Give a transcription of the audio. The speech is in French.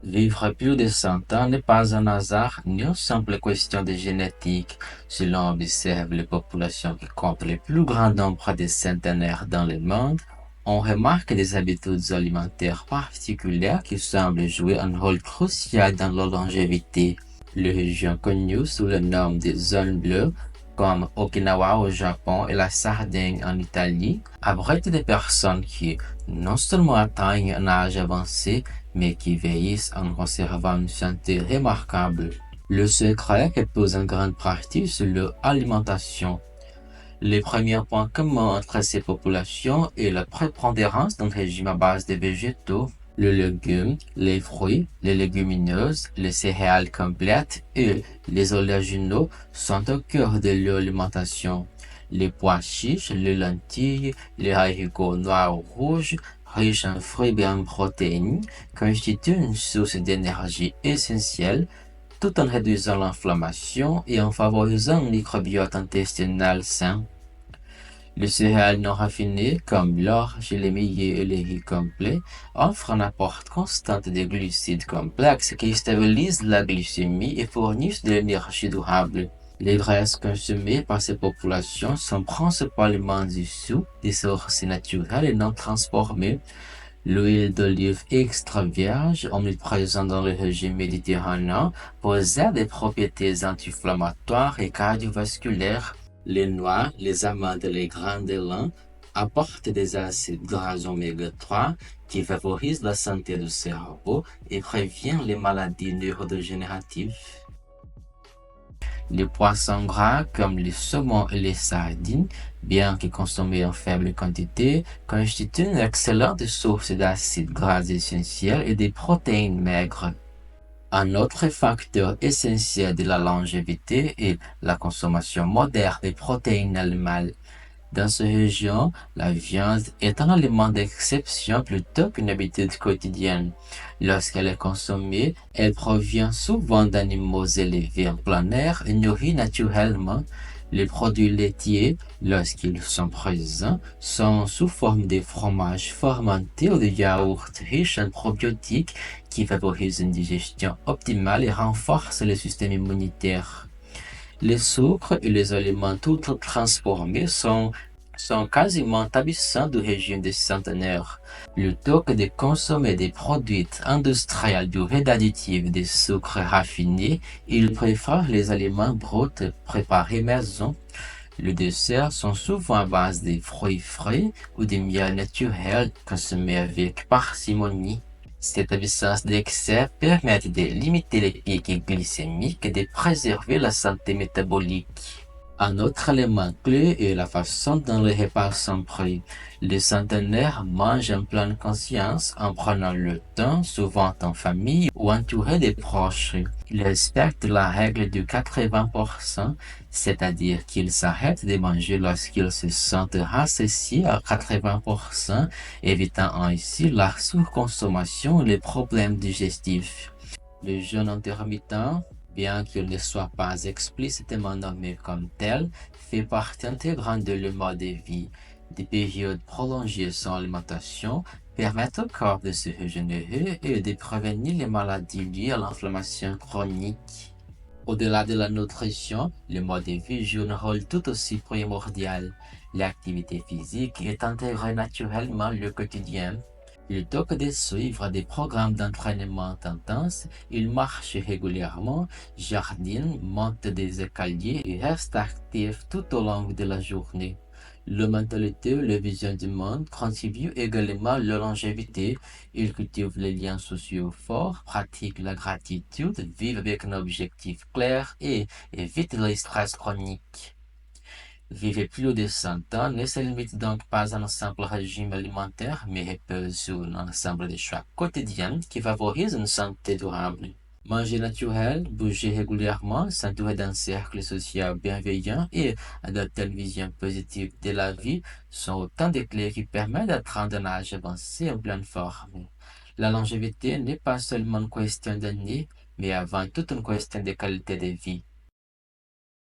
Vivre plus de 100 ans n'est pas un hasard ni une simple question de génétique. Si l'on observe les populations qui comptent le plus grand nombre de centenaires dans le monde, on remarque des habitudes alimentaires particulières qui semblent jouer un rôle crucial dans leur longévité. Les régions connues sous le nom des zones bleues, comme Okinawa au Japon et la Sardaigne en Italie, abritent des personnes qui non seulement atteignent un âge avancé, mais qui vieillissent en conservant une santé remarquable. Le secret repose en grande partie sur leur alimentation. Les premiers points communs entre ces populations est la prépondérance d'un régime à base de végétaux. Les légumes, les fruits, les légumineuses, les céréales complètes et les oléagineux sont au cœur de leur alimentation. Les pois chiches, les lentilles, les haricots noirs ou rouges, riches en fruits et en protéines, constituent une source d'énergie essentielle tout en réduisant l'inflammation et en favorisant un microbiote intestinal sain. Les céréales non raffinées comme l'orge, les millets et les riz complets offrent un apport constant de glucides complexes qui stabilisent la glycémie et fournissent de l'énergie durable. Les graisses consommées par ces populations sont principalement issues des sources naturelles et non transformées. L'huile d'olive extra vierge, omniprésente dans le régime méditerranéen, possède des propriétés anti-inflammatoires et cardiovasculaires. Les noix, les amandes et les grains de lin apportent des acides gras oméga 3 qui favorisent la santé du cerveau et préviennent les maladies neurodégénératives. Les poissons gras comme les saumons et les sardines, bien que consommés en faible quantité, constituent une excellente source d'acides gras essentiels et de protéines maigres. Un autre facteur essentiel de la longévité est la consommation moderne des protéines animales. Dans ces régions, la viande est un aliment d'exception plutôt qu'une habitude quotidienne. Lorsqu'elle est consommée, elle provient souvent d'animaux élevés en plein air et nourris naturellement. Les produits laitiers, lorsqu'ils sont présents, sont sous forme de fromage fermenté ou de yaourts riches en probiotiques qui favorisent une digestion optimale et renforcent le système immunitaire. Les sucres et les aliments tout transformés sont quasiment absents du régime des centenaires. Plutôt que de consommer des produits industriels doués d'additifs de sucre raffinés, ils préfèrent les aliments bruts préparés maison. Les desserts sont souvent à base de fruits frais ou de miel naturel consommés avec parcimonie. Cette absence d'excès permet de limiter les pics glycémiques et de préserver la santé métabolique. Un autre élément clé est la façon dont les repas sont pris. Les centenaires mangent en pleine conscience en prenant le temps, souvent en famille ou entourés des proches. Ils respectent la règle du 80%, c'est-à-dire qu'ils s'arrêtent de manger lorsqu'ils se sentent rassasiés à 80%, évitant ainsi la surconsommation et les problèmes digestifs. Le jeûne intermittent, bien qu'il ne soit pas explicitement nommé comme tel, fait partie intégrante de leur mode de vie. Des périodes prolongées sans alimentation permettent au corps de se régénérer et de prévenir les maladies liées à l'inflammation chronique. Au-delà de la nutrition, le mode de vie joue un rôle tout aussi primordial. L'activité physique est intégrée naturellement au quotidien. Plutôt que de suivre des programmes d'entraînement intenses, ils marchent régulièrement, jardinent, montent des escaliers et restent actifs tout au long de la journée. Leur mentalité et leur vision du monde contribuent également à leur longévité. Ils cultivent les liens sociaux forts, pratiquent la gratitude, vivent avec un objectif clair et évitent le stress chronique. Vivre plus de 100 ans ne se limite donc pas à un simple régime alimentaire, mais repose sur un ensemble de choix quotidiens qui favorisent une santé durable. Manger naturel, bouger régulièrement, s'entourer d'un cercle social bienveillant et adopter une vision positive de la vie sont autant de clés qui permettent d'atteindre un âge avancé en pleine forme. La longévité n'est pas seulement une question d'années, mais avant tout une question de qualité de vie.